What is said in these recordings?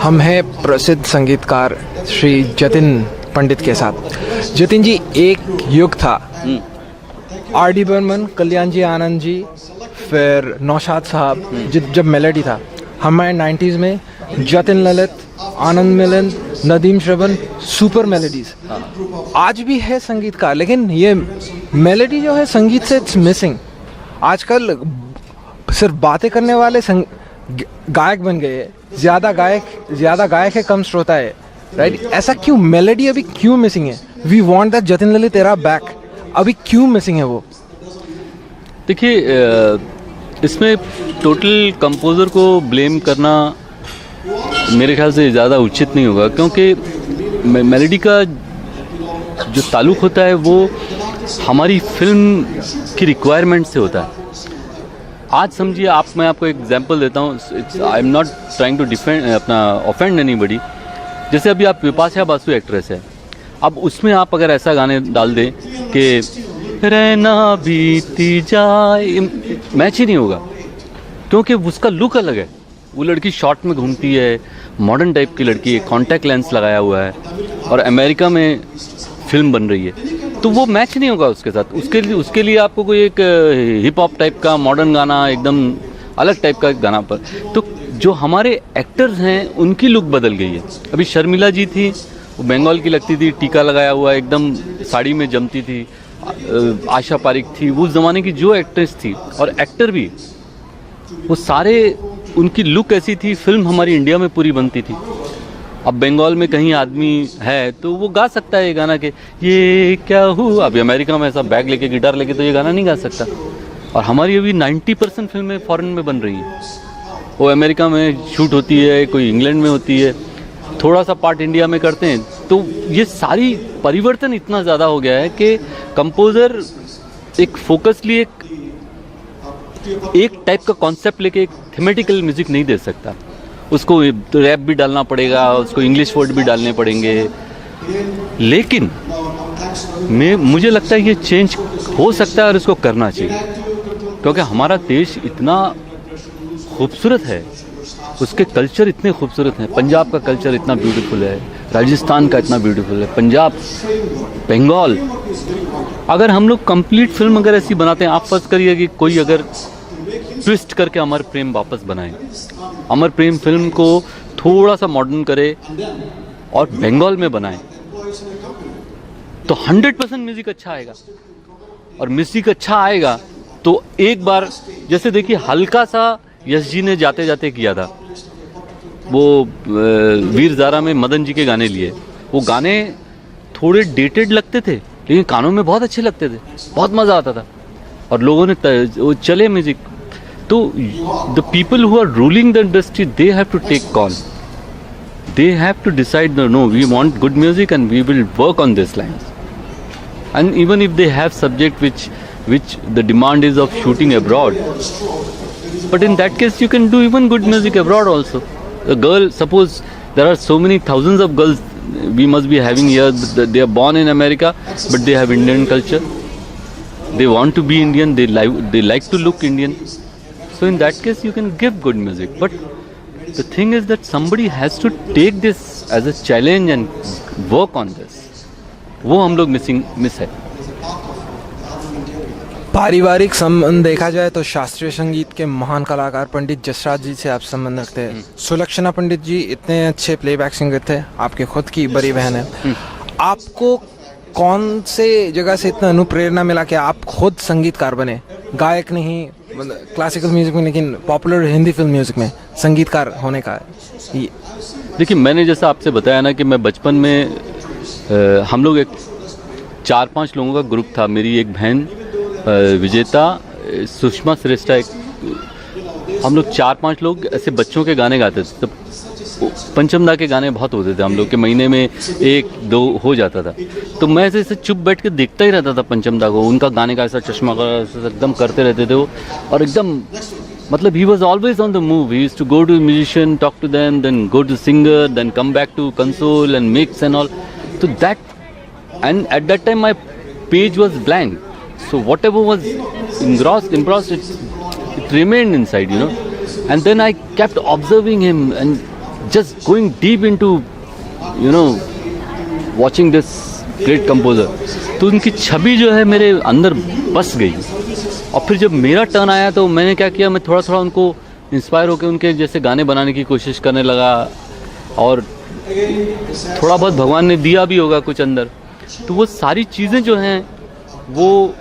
हम हैं प्रसिद्ध संगीतकार श्री जतिन पंडित के साथ। जतिन जी, एक युग था, आर.डी. बर्मन, कल्याण जी, आनंद जी, फिर नौशाद साहब, जब मेलोडी था। हमारे 90s में जतिन ललित, आनंद मिलन, नदीम श्रवण, सुपर मेलोडीज। आज भी है संगीतकार, लेकिन ये मेलोडी जो है संगीत से इट्स मिसिंग। आजकल सिर्फ बातें करने वाले गायक बन गए हैं। ज़्यादा गायक है, कम श्रोता है, राइट? ऐसा क्यों? मेलोडी अभी क्यों मिसिंग है? We want that Jatin Lalit era back. अभी क्यों मिसिंग है वो? देखिए, इसमें टोटल कंपोज़र को ब्लेम करना मेरे ख्याल से ज़्यादा उचित नहीं होगा, क्योंकि मेलोडी का जो ताल्लुक़ होता है वो हमारी फिल्म की रिक्वायरमेंट से होता है। आज समझिए, मैं आपको एक एग्जांपल देता हूँ। I am not trying to offend anybody. जैसे अभी आप विपाशा बासु एक्ट्रेस है, अब उसमें आप अगर ऐसा गाने डाल दें कि रहना बीती जाए, मैच ही नहीं होगा, क्योंकि उसका लुक अलग है। वो लड़की शॉर्ट में घूमती है, मॉडर्न टाइप की लड़की है, कॉन्टैक्ट लेंस लगाया हुआ है, और अमेरिका में फिल्म बन रही है, तो वो मैच नहीं होगा उसके साथ। उसके लिए आपको कोई एक हिप हॉप टाइप का मॉडर्न गाना, एकदम अलग टाइप का गाना पर। तो जो हमारे एक्टर्स हैं उनकी लुक बदल गई है। अभी शर्मिला जी थी, वो बंगाल की लगती थी, टीका लगाया हुआ, एकदम साड़ी में जमती थी। आशा पारिक थी, उस ज़माने की जो एक्ट्रेस थी, और एक्टर भी, वो सारे उनकी लुक ऐसी थी। फिल्म हमारी इंडिया में पूरी बनती थी। अब बंगाल में कहीं आदमी है तो वो गा सकता है ये गाना के ये क्या हुआ। अभी अमेरिका में ऐसा बैग लेके, गिटार लेके तो ये गाना नहीं गा सकता। और हमारी अभी 90% फिल्में फॉरेन में बन रही हैं। वो अमेरिका में शूट होती है, कोई इंग्लैंड में होती है, थोड़ा सा पार्ट इंडिया में करते हैं। तो ये सारी परिवर्तन इतना ज़्यादा हो गया है कि कंपोज़र एक फोकसली एक टाइप का कॉन्सेप्ट लेके एक थीमेटिकल म्यूज़िक नहीं दे सकता। उसको रैप भी डालना पड़ेगा, उसको इंग्लिश वर्ड भी डालने पड़ेंगे। लेकिन मुझे लगता है ये चेंज हो सकता है और इसको करना चाहिए, क्योंकि हमारा देश इतना खूबसूरत है, उसके कल्चर इतने खूबसूरत हैं। पंजाब का कल्चर इतना ब्यूटीफुल है, राजस्थान का इतना ब्यूटीफुल है, पंजाब, बंगाल। अगर हम लोग कंप्लीट फिल्म अगर ऐसी बनाते हैं, आप फर्ज करिए कि कोई अगर ट्विस्ट करके अमर प्रेम वापस बनाए, अमर प्रेम फिल्म को थोड़ा सा मॉडर्न करे और बंगाल में बनाए, तो 100% म्यूजिक अच्छा आएगा। और म्यूजिक अच्छा आएगा तो एक बार, जैसे देखिए, हल्का सा यश जी ने जाते जाते किया था, वो वीर ज़ारा में मदन जी के गाने लिए। वो गाने थोड़े डेटेड लगते थे, लेकिन कानों में बहुत अच्छे लगते थे, बहुत मज़ा आता था, और लोगों ने वो चले म्यूजिक। तो the people who are ruling the industry, they have to take call, they have to decide, no, we want good music and we will work on this lines. And even if they have subject which the demand is of shooting abroad, but in that case you can do even good music abroad also. A girl, suppose there are so many thousands of girls we must be having here, they are born in America but they have Indian culture, they want to be Indian, they like to look Indian. So in that case you can give good music, but the thing is that somebody has to take this as a challenge and work on this. वो हम लोग miss है। पारिवारिक संबंध देखा जाए तो शास्त्रीय संगीत के महान कलाकार पंडित जसराज जी से आप संबंध रखते हैं। सुलक्षणा पंडित जी इतने अच्छे प्लेबैक सिंगर थे, आपके खुद की बड़ी बहन है। आपको कौन से जगह से इतना अनुप्रेरणा मिला कि आप खुद संगीतकार बने? गायक नहीं, क्लासिकल म्यूजिक में, लेकिन पॉपुलर हिंदी फिल्म म्यूजिक में संगीतकार होने का। देखिए, मैंने जैसा आपसे बताया ना कि मैं बचपन में हम लोग एक 4-5 लोगों का ग्रुप था। मेरी एक बहन विजेता, सुषमा श्रेष्ठा, हम लोग 4-5 लोग ऐसे बच्चों के गाने गाते थे। तो पंचमदा के गाने बहुत होते थे हम लोग के, महीने में 1-2 हो जाता था। तो मैं ऐसे चुप बैठ के देखता ही रहता था पंचमदा को। उनका गाने का ऐसा चश्मा का एकदम करते रहते थे वो, और एकदम मतलब he was always on the move. He used to go to musician, talk to them, then go to singer, then come back to console and mix and all. तो that, and at that time my page was blank. So whatever was impressed, it remained inside, you know. And then I kept observing him, and just going deep into, you know, watching this great composer. तो उनकी छवि जो है मेरे अंदर बस गई. और फिर जब मेरा टर्न आया तो मैंने क्या किया, मैं थोड़ा थोड़ा उनको इंस्पायर होकर उनके जैसे गाने बनाने की कोशिश करने लगा. और थोड़ा बहुत भगवान ने दिया भी होगा कुछ अंदर. तो वो सारी चीज़ें जो हैं वो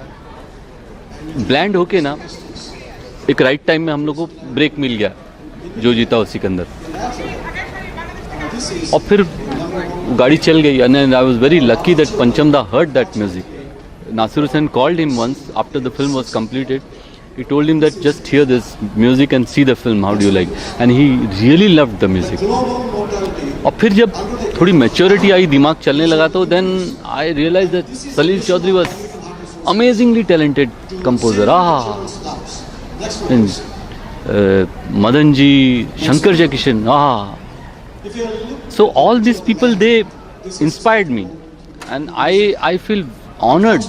ब्लेंड होके ना एक राइट टाइम में हम लोग को ब्रेक मिल गया, जो जीता उसी के अंदर. और फिर गाड़ी चल गई. And I was very lucky that Panchamda heard that music. Nasir Hussain called him once after the film was completed. He told him that just hear this music and see the film, how do you like? And he really loved the music. और फिर जब थोड़ी maturity आई, दिमाग चलने लगा, तो then I realized that Salil Chaudhary was amazingly talented composer. And Madan ji, Shankar Jaikishan, So all these people, they inspired me, and I feel honored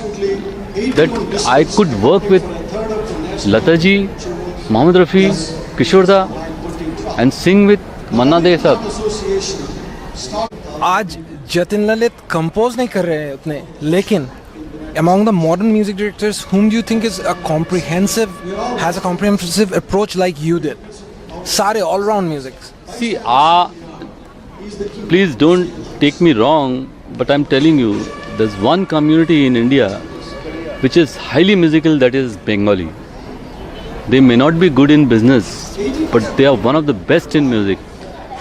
that I could work with Lata ji, Mohammed Rafi, Kishore da, and sing with Manna De sahab. आज Jatin Lalit compose नहीं कर रहे हैं उतने, लेकिन among the modern music directors, whom do you think is has a comprehensive approach like you did? सारे all round music. See, please don't take me wrong, but I'm telling you, there's one community in India which is highly musical, that is Bengali. They may not be good in business, but they are one of the best in music.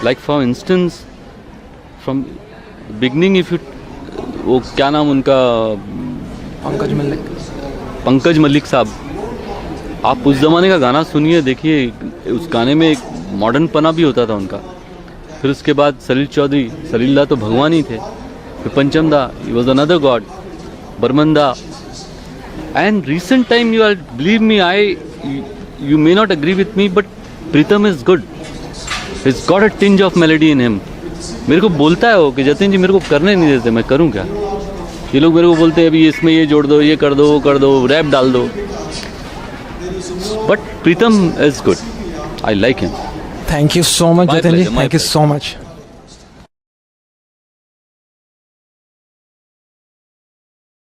Like for instance, from beginning, if you, वो क्या नाम उनका, पंकज मलिक साहब, आप उस ज़माने का गाना सुनिए, देखिए उस गाने में एक मॉडर्न पना भी होता था उनका. फिर उसके बाद सलील चौधरी, सलील दा तो भगवान ही थे. फिर पंचमदा, he was another god. Barmanda. And recent time, you will believe me, you may not agree with me, but Pritam is good. He's got a tinge of melody in him. मेरे को बोलता है वो कि जतिन जी मेरे को करने नहीं देते, मैं करूँ क्या? ये लोग मेरे को बोलते हैं अभी इसमें ये जोड़ दो, ये कर दो, वो कर दो, रैप डाल दो. But Pritam is good. I like him. Thank you so much, My Jatin ji. pleasure, my Thank you so much.